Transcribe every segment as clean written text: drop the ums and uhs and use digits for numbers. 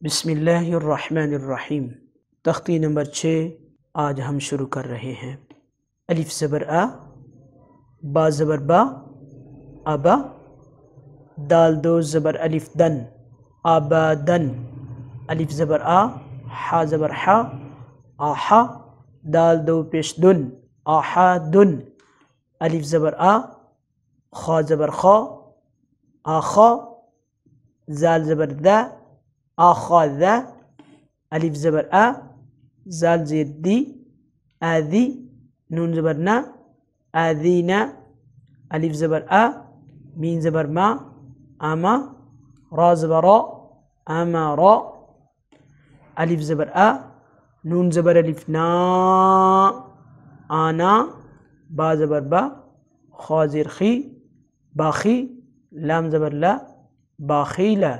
बिस्मिल्लाहिर्रहमानिर्रहीम। तख्ती नंबर 6 आज हम शुरू कर रहे हैं। अलिफ ज़बर आ, बा ज़बर बा, अबा, दाल दो ज़बर अलिफ दन, आबादन, अलिफ ज़बर आ, हा ज़बर हा, आहा, दाल दो पेश दुन, आहादुन, अलिफ ज़बर आ, खा ज़बर खा, आखा, जाल ज़बर दा, आखादा, अलिफ ज़बर आ, जाल ज़ेर दी, आदी, नून ज़बर ना, आदीना, अलिफ ज़बर आ, मीन ज़बर मा, आमा, रा ज़बर रा, आमारा, अलिफ ज़बर आ, नून ज़बर अलिफ ना, आना, बा ज़बर बा, खा ज़ेर खी, बाखी, लाम ज़बर ला, बाखीला,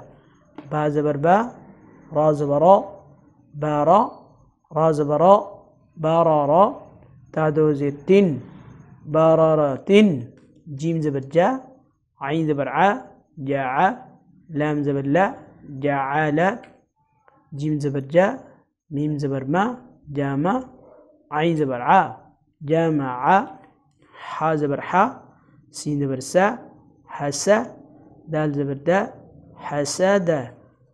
बा ज़बर बा, रा ज़बर रा, बारा, रा ज़बर रा, बारारा, ता दो ज़ेर तिन, बारारातिन, जीम ज़बर जा, आइन ज़बर आ, जाआ, लाम ज़बर ला, जाआला, जीम ज़बर जा, मीम ज़बर मा, जामा, आइन ज़बर आ, जामाआ, हा ज़बर हा, सीन ज़बर सा, हसा, दाल ज़बर दा, हसादा,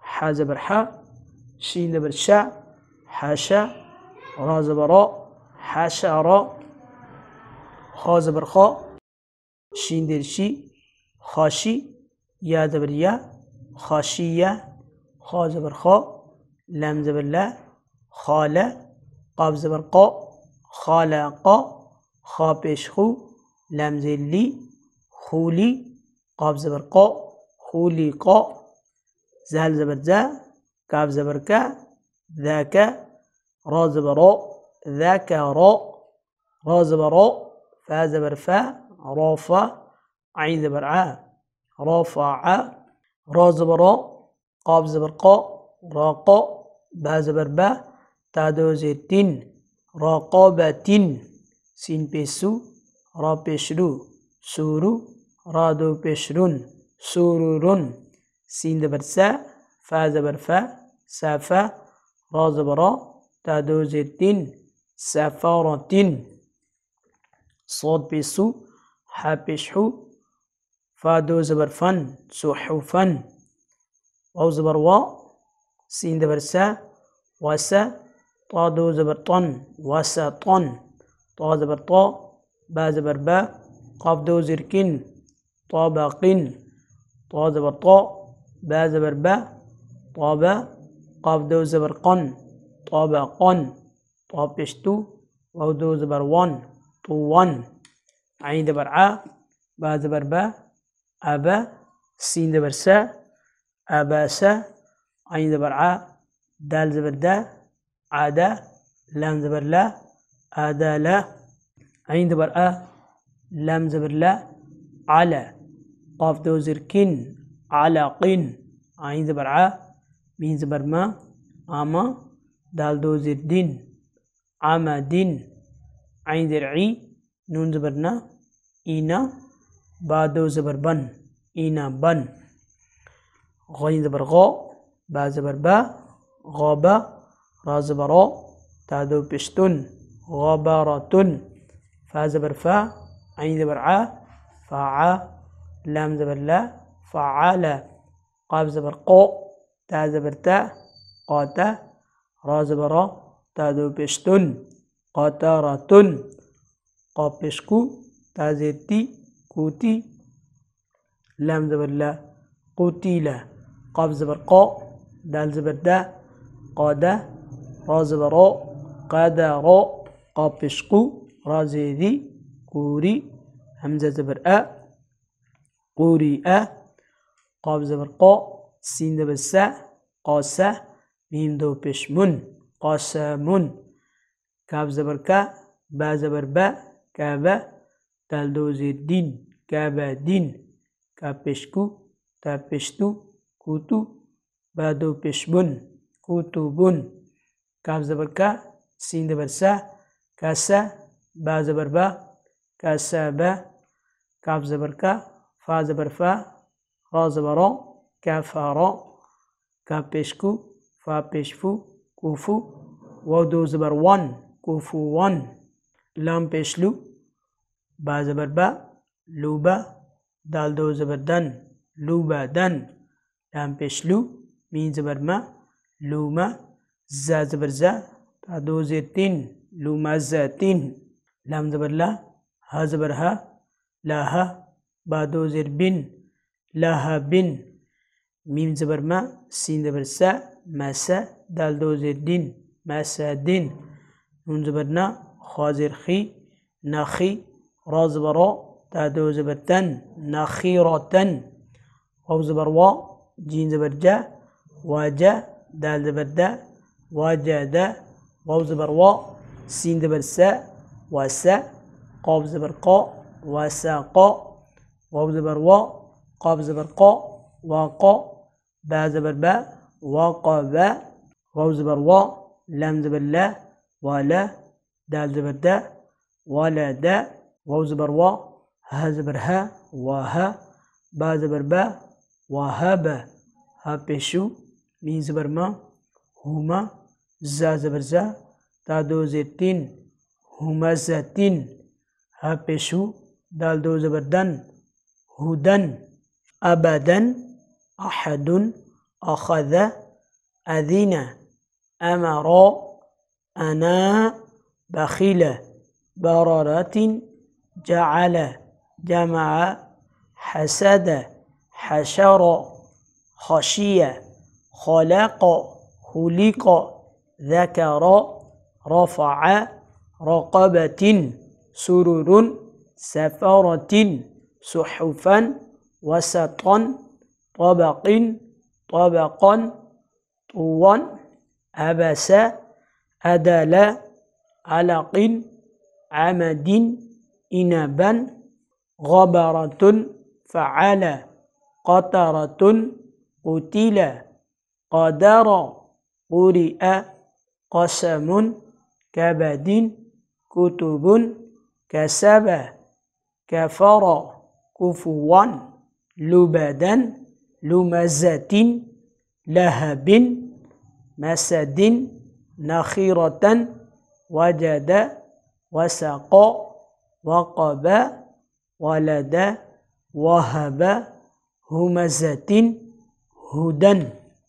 हा ज़बर हा, शीन ज़बर शा, हाशा, रा ज़बर रा, हाशारा, खा ज़बर खा, शीन देर शी, खाशी, या ज़बर या, खाशिया, खा ज़बर खा, लाम ज़बर ला, खाला, काफ ज़बर क़ा, खालाक़ा, खा पेश खू, लाम ज़ेर ली, खूली, काफ ज़बर क़ा, खूलिक़ा, जाल ज़बर जा, काफ ज़बर का, ذاका, रा ज़बर रा, ذاكरा, रा ज़बर रा, फा ज़बर फा, राफ़ा, आइन ज़बर आ, राफ़ा, रा ज़बर रा, काफ ज़बर क़ा, राक़ा, बा ज़बर बा, ता दो ज़ेर तिन, राक़ाबतिन, सीन पेश सू, रा पेश रू, सूरू, रा दो पेश रुन, सूरुरुन, सीन ज़बर सा, फा ज़बर फा, साफा, रा ज़बर रा, ता दो ज़ेर तिन, सफ़ारतिन, صاد पेश सू, हा पेश हू, फा दो ज़बर फन, सुहुफन, वाव ज़बर वा, सीन ज़बर सा, वसा, ता दो ज़बर तन, वसतन, ता ज़बर ता, बा ज़बर बा, काफ दो ज़ेर किन, ताबाकिन, ता ज़बर ता, बा ज़बर बा, ताबा, काफ दो ज़बर कन, ताबाकन, ता पेश तू, वाव दो ज़बर वन, तुवन, आइन ज़बर आ, बा ज़बर बा, अबा, सीन ज़बर सा, अबासा, आइन ज़बर आ, दाल ज़बर दा, आदा, लाम ज़बर ला, आदाला, आइन ज़बर आ, लाम ज़बर ला, आला, काफ दो ज़ेर किन, आलाकिन, आइन ज़बर आ, मीन ज़बर मा, आमा, दाल दो ज़ेर दिन, आमादिन, आइन ज़ेर ई, नून ज़बर ना, ईना, बा दो ज़बर बन, ईना बन, गइन ज़बर गा, बा ज़बर बा, गाबा, रा ज़बर रा, ता दो पेश्तुन, गाबारातुन, फा ज़बर फा, आइन ज़बर आ, फ़ा, लाम ज़बर ला, फ़ाला, काफ ज़बर क़ा, ता ज़बर ता, क़ाता, रा ज़बर रा, ता दो पेश्तुन, क़ातारातुन, काफ पेश कू, ता ज़ेर ती, कूती, लाम ज़बर ला, क़ुतीला, काफ ज़बर क़ा, दाल ज़बर दा, क़ादा, रा ज़बर रा, क़ादारा, काफ पेश कू, रा ज़ेरी, कूरी, हमज़ा ज़बर आ, कूरिआ, काफ ज़बर क़ा, सीन ज़बर सा, क़ासा, मीम दो पेश मुन, क़ासामुन, काफ ज़बर का, बा ज़बर बा, काबा, दाल दो ज़ेर दिन, काबादिन, काफ पेश कू, ता पेश तू, कूतू, बा दो पेश बुन, कूतुबुन, काफ ज़बर का, सीन ज़बर सा, कासा, बा ज़बर बा, कासाबा, काफ ज़बर का, फा ज़बर फा, रा ज़बर रा, काफारा, काफ पेश कू, فا پیشفو کوفو واو دو زبر وان کوفو وان لام پیشلو با زبر با لوبا دال دو زبر دن لوبا دن لام پیشلو مین زبر ما لوما زا زبر زا تا دو زیر تین لوما زاتین لام زبر لا ها زبر ها لا ها با دو زیر بن لا ها بن ميم زبر ما سين زبر سا مسا دال دو زير دين مسا دين نون زبر نا خا زير خي نخي را زبر را تا دو زبر تن نخيرة واو زبر وا جين زبر جا واجا دال زبر دا واجا دا واو زبر وا سين زبر سا وسا قاف زبر قا وساقا واو زبر وا قاف زبر قا وقا با زبر با وقبا واو زبر وا لام زبر لا ولا دال زبر دا ولا دا واو زبر وا ها زبر ها وها با زبر با وهابا ها پیشو مين زبر ما هما زا زبر زا تا دو زیر تین هما زاتین ها پیشو دال دو زبر دن هدن أبدا أحد أخذ أذن أمر أنا بخيل بررة جعل جمع حسد حشر خشية خلق خلق ذكر رفع رقبة سرر سفرة صحفا وسطا طبق طبقا طوا أبس أدل علق عمد إنبا غبرة فعل قطرة قتل قدر قرئ قسم كبد كتب كسب كفر كفوا لبدا لمزة لهب مسد نخيرة وجد وسق وقب ولد وهب همزة هدى